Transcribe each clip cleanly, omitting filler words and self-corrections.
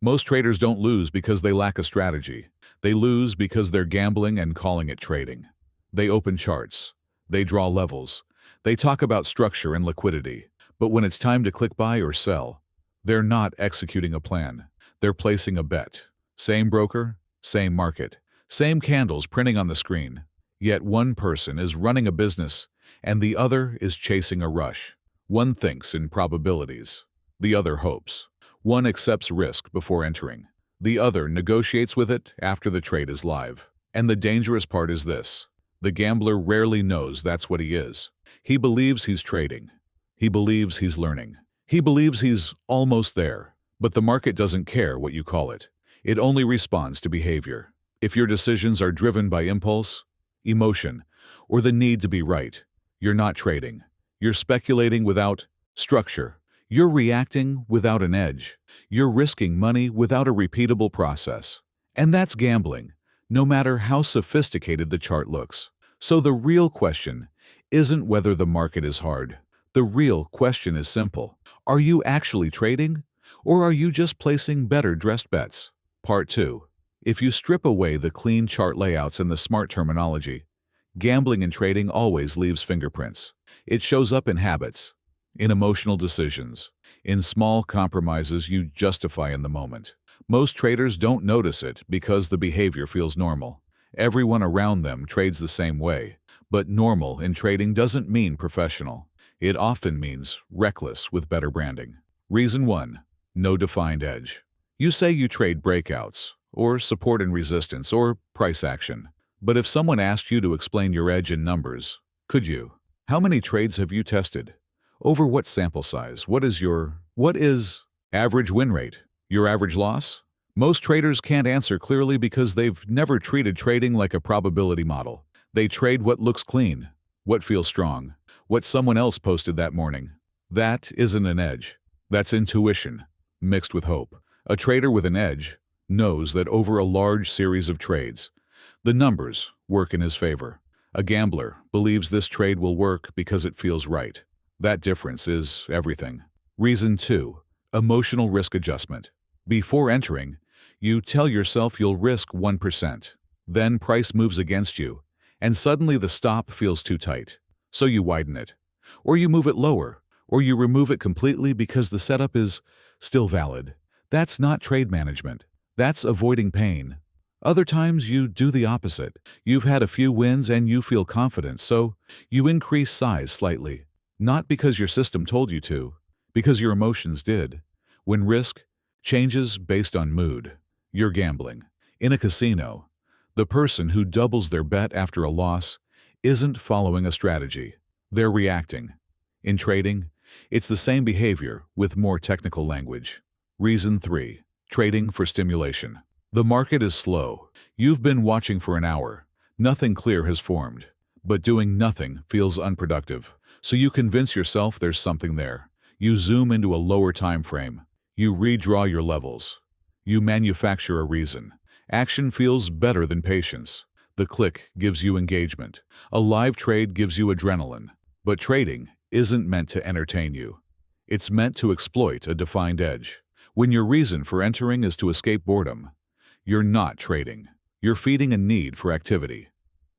Most traders don't lose because they lack a strategy. They lose because they're gambling and calling it trading. They open charts. They draw levels. They talk about structure and liquidity. But when it's time to click buy or sell, they're not executing a plan. They're placing a bet. Same broker, same market, same candles printing on the screen. Yet one person is running a business and the other is chasing a rush. One thinks in probabilities. The other hopes. One accepts risk before entering. The other negotiates with it after the trade is live. And the dangerous part is this. The gambler rarely knows that's what he is. He believes he's trading. He believes he's learning. He believes he's almost there. But the market doesn't care what you call it. It only responds to behavior. If your decisions are driven by impulse, emotion, or the need to be right, you're not trading. You're speculating without structure. You're reacting without an edge. You're risking money without a repeatable process. And that's gambling, no matter how sophisticated the chart looks. So the real question isn't whether the market is hard. The real question is simple. Are you actually trading? Or are you just placing better-dressed bets? Part 2. If you strip away the clean chart layouts and the smart terminology, gambling and trading always leaves fingerprints. It shows up in habits, in emotional decisions, in small compromises you justify in the moment. Most traders don't notice it because the behavior feels normal. Everyone around them trades the same way. But normal in trading doesn't mean professional. It often means reckless with better branding. Reason 1. No defined edge. You say you trade breakouts, or support and resistance, or price action. But if someone asked you to explain your edge in numbers, could you? How many trades have you tested? Over what sample size? What is average win rate? Your average loss? Most traders can't answer clearly because they've never treated trading like a probability model. They trade what looks clean, what feels strong, what someone else posted that morning. That isn't an edge. That's intuition, mixed with hope. A trader with an edge knows that over a large series of trades, the numbers work in his favor. A gambler believes this trade will work because it feels right. That difference is everything. Reason 2. Emotional risk adjustment. Before entering, you tell yourself you'll risk 1%. Then price moves against you, and suddenly the stop feels too tight. So you widen it. Or you move it lower. Or you remove it completely because the setup is still valid. That's not trade management. That's avoiding pain. Other times you do the opposite. You've had a few wins and you feel confident, so you increase size slightly. Not because your system told you to, because your emotions did. When risk changes based on mood, you're gambling. In a casino, the person who doubles their bet after a loss isn't following a strategy. They're reacting. In trading, it's the same behavior with more technical language. Reason 3. Trading for stimulation. The market is slow. You've been watching for an hour. Nothing clear has formed. But doing nothing feels unproductive. So you convince yourself there's something there. You zoom into a lower time frame. You redraw your levels. You manufacture a reason. Action feels better than patience. The click gives you engagement. A live trade gives you adrenaline. But trading isn't meant to entertain you. It's meant to exploit a defined edge. When your reason for entering is to escape boredom, you're not trading. You're feeding a need for activity.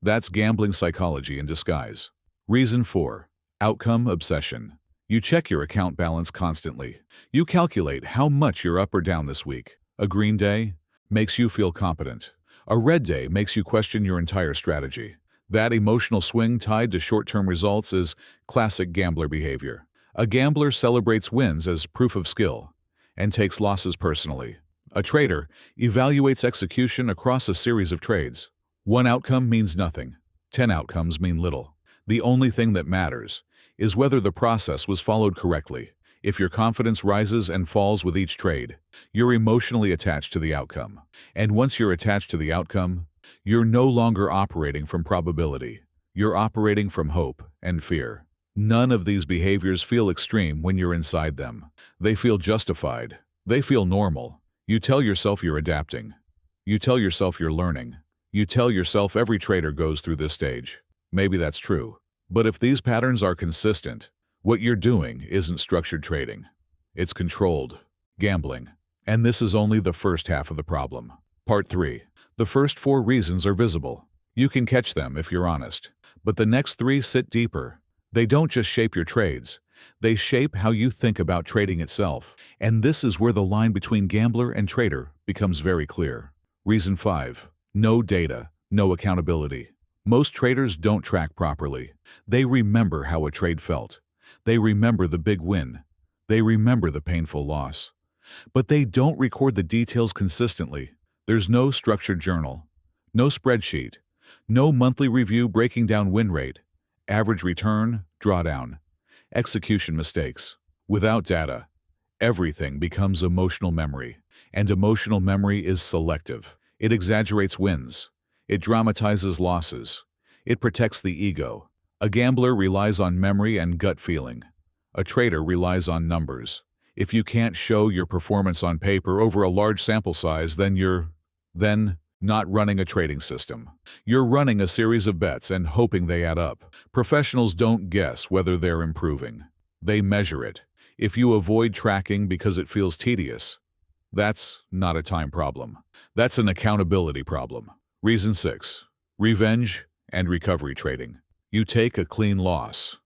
That's gambling psychology in disguise. Reason 4. Outcome obsession. You check your account balance constantly. You calculate how much you're up or down this week. A green day makes you feel competent. A red day makes you question your entire strategy. That emotional swing tied to short-term results is classic gambler behavior. A gambler celebrates wins as proof of skill and takes losses personally. A trader evaluates execution across a series of trades. One outcome means nothing. 10 outcomes mean little. The only thing that matters is whether the process was followed correctly. If your confidence rises and falls with each trade, you're emotionally attached to the outcome. And once you're attached to the outcome, you're no longer operating from probability. You're operating from hope and fear. None of these behaviors feel extreme when you're inside them. They feel justified. They feel normal. You tell yourself you're adapting. You tell yourself you're learning. You tell yourself every trader goes through this stage. Maybe that's true. But if these patterns are consistent, what you're doing isn't structured trading. It's controlled gambling. And this is only the first half of the problem. Part 3. The first 4 reasons are visible. You can catch them if you're honest. But the next 3 sit deeper. They don't just shape your trades. They shape how you think about trading itself. And this is where the line between gambler and trader becomes very clear. Reason 5. No data, no accountability. Most traders don't track properly. They remember how a trade felt. They remember the big win. They remember the painful loss. But they don't record the details consistently. There's no structured journal, no spreadsheet, no monthly review breaking down win rate, average return, drawdown, execution mistakes. Without data, everything becomes emotional memory. And emotional memory is selective. It exaggerates wins. It dramatizes losses. It protects the ego. A gambler relies on memory and gut feeling. A trader relies on numbers. If you can't show your performance on paper over a large sample size, then you're not running a trading system. You're running a series of bets and hoping they add up. Professionals don't guess whether they're improving. They measure it. If you avoid tracking because it feels tedious, that's not a time problem. That's an accountability problem. Reason 6. Revenge and recovery trading. You take a clean loss.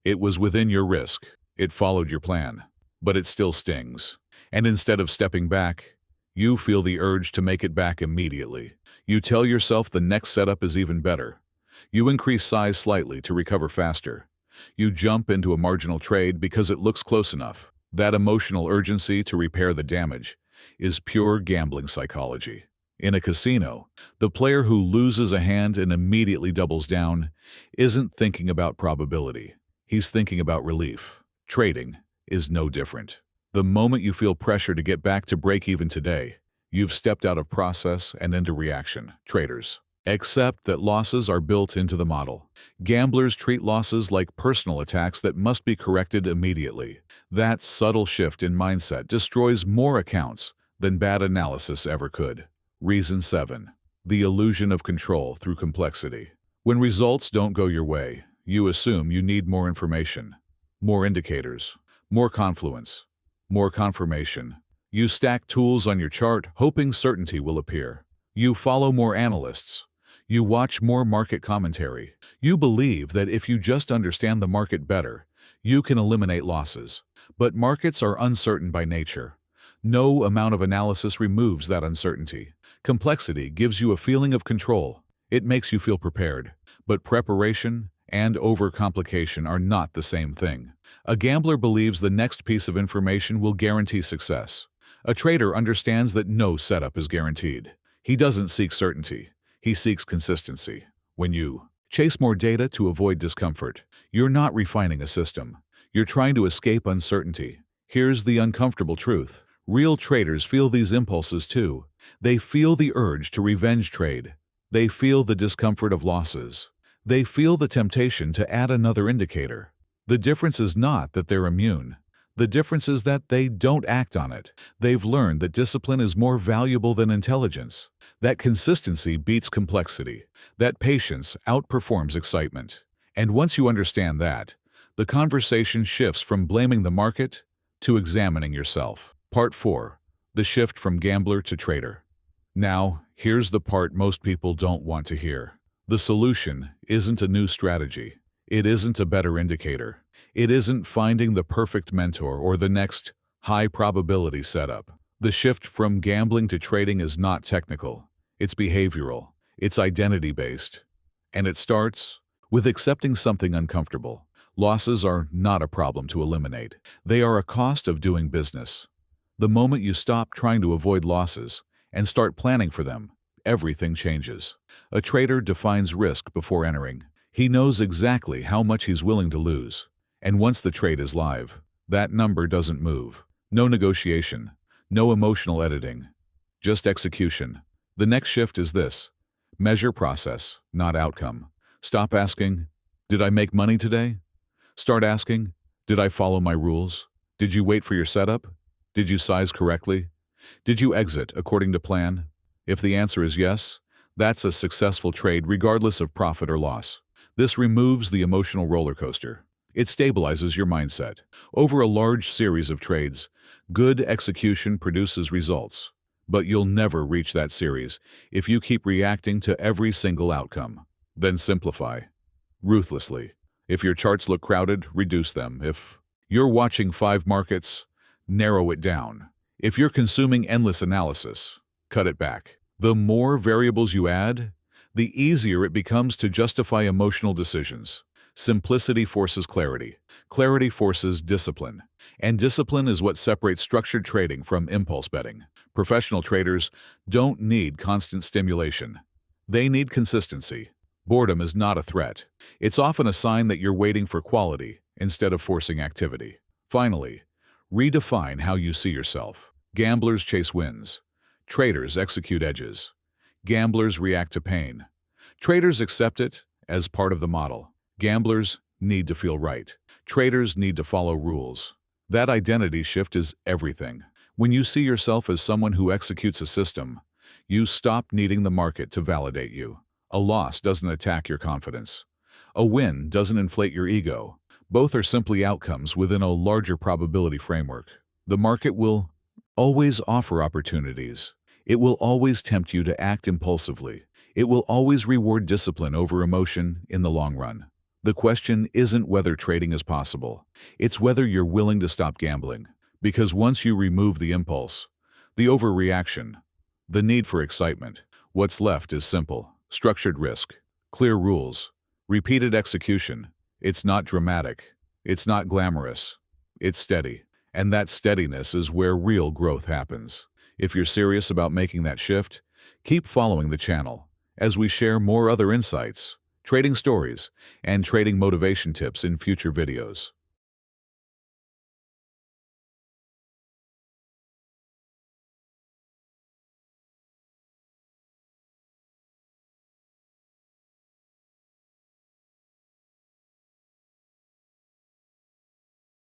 It was within your risk. It followed your plan. But it still stings. And instead of stepping back, you feel the urge to make it back immediately. You tell yourself the next setup is even better. You increase size slightly to recover faster. You jump into a marginal trade because it looks close enough. That emotional urgency to repair the damage is pure gambling psychology. In a casino, the player who loses a hand and immediately doubles down isn't thinking about probability. He's thinking about relief. Trading is no different. The moment you feel pressure to get back to break even today, you've stepped out of process and into reaction. Traders accept that losses are built into the model. Gamblers treat losses like personal attacks that must be corrected immediately. That subtle shift in mindset destroys more accounts than bad analysis ever could. Reason 7. The illusion of control through complexity. When results don't go your way, you assume you need more information, more indicators, more confluence, more confirmation. You stack tools on your chart, hoping certainty will appear. You follow more analysts. You watch more market commentary. You believe that if you just understand the market better, you can eliminate losses. But markets are uncertain by nature. No amount of analysis removes that uncertainty. Complexity gives you a feeling of control. It makes you feel prepared. But preparation and overcomplication are not the same thing. A gambler believes the next piece of information will guarantee success. A trader understands that no setup is guaranteed. He doesn't seek certainty. He seeks consistency. When you chase more data to avoid discomfort, you're not refining a system. You're trying to escape uncertainty. Here's the uncomfortable truth. Real traders feel these impulses too. They feel the urge to revenge trade. They feel the discomfort of losses. They feel the temptation to add another indicator. The difference is not that they're immune. The difference is that they don't act on it. They've learned that discipline is more valuable than intelligence, that consistency beats complexity, that patience outperforms excitement. And once you understand that, the conversation shifts from blaming the market to examining yourself. Part 4. The shift from gambler to trader. Now, here's the part most people don't want to hear. The solution isn't a new strategy. It isn't a better indicator. It isn't finding the perfect mentor or the next high-probability setup. The shift from gambling to trading is not technical. It's behavioral. It's identity-based. And it starts with accepting something uncomfortable. Losses are not a problem to eliminate. They are a cost of doing business. The moment you stop trying to avoid losses and start planning for them, everything changes. A trader defines risk before entering. He knows exactly how much he's willing to lose. And once the trade is live, that number doesn't move. No negotiation, no emotional editing, just execution. The next shift is this: measure process, not outcome. Stop asking, "Did I make money today?" Start asking, "Did I follow my rules? Did you wait for your setup? Did you size correctly? Did you exit according to plan?" If the answer is yes, that's a successful trade regardless of profit or loss. This removes the emotional roller coaster. It stabilizes your mindset. Over a large series of trades, good execution produces results. But you'll never reach that series if you keep reacting to every single outcome. Then simplify. Ruthlessly. If your charts look crowded, reduce them. If you're watching 5 markets, narrow it down. If you're consuming endless analysis, cut it back. The more variables you add, the easier it becomes to justify emotional decisions. Simplicity forces clarity. Clarity forces discipline. And discipline is what separates structured trading from impulse betting. Professional traders don't need constant stimulation. They need consistency. Boredom is not a threat. It's often a sign that you're waiting for quality instead of forcing activity. Finally, redefine how you see yourself. Gamblers chase wins. Traders execute edges. Gamblers react to pain. Traders accept it as part of the model. Gamblers need to feel right. Traders need to follow rules. That identity shift is everything. When you see yourself as someone who executes a system, you stop needing the market to validate you. A loss doesn't attack your confidence. A win doesn't inflate your ego. Both are simply outcomes within a larger probability framework. The market will always offer opportunities. It will always tempt you to act impulsively. It will always reward discipline over emotion in the long run. The question isn't whether trading is possible. It's whether you're willing to stop gambling. Because once you remove the impulse, the overreaction, the need for excitement, what's left is simple, structured risk, clear rules, repeated execution. It's not dramatic. It's not glamorous. It's steady. And that steadiness is where real growth happens. If you're serious about making that shift, keep following the channel as we share more other insights, trading stories, and trading motivation tips in future videos.